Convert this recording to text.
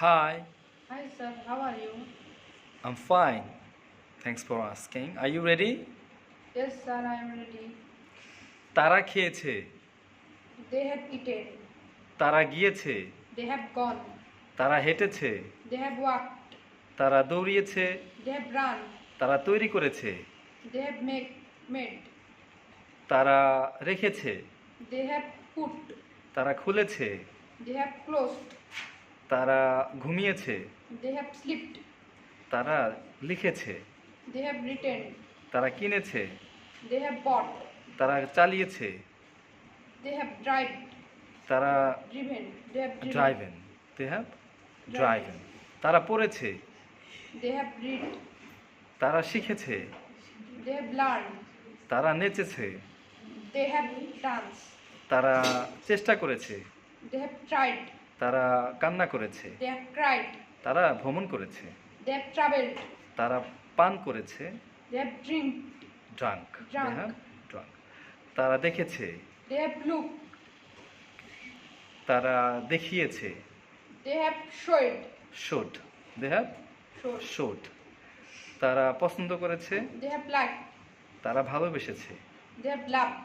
Hi, Hi sir, how are you? I'm fine. Thanks for asking. Are you ready? Yes sir, I am ready. তারা খেয়েছে, They have eaten. তারা গিয়েছে, They have gone. তারা হেঁটেছে, They have walked. তারা দৌড়িয়েছে, They have run. তারা তৈরি করেছে, They have made. তারা রেখেছে, They have put. তারা খুলেছে, They have closed. তারা ঘুমিয়েছে, They have slept. তারা লিখেছে, They have written. তারা কিনেছে, They have bought. তারা চালিয়েছে, They have driven. তারা Driven. They have driven. Driven, they have driven, তারা পড়েছে, They have read. তারা শিখেছে, They have learned. তারা নেচেছে, They have danced. তারা চেষ্টা করেছে, They have tried. তারা কান্না করেছে, They have cried. তারা ভ্রমণ করেছে, They have traveled. তারা পান করেছে, They have drink. Drunk, Drunk. Drunk, তারা দেখেছে, They have looked. তারা দেখিয়েছে, They have showed. Showed, they have Showed. Showed, তারা পছন্দ করেছে, They have liked. তারা ভালোবেসেছে, They have loved.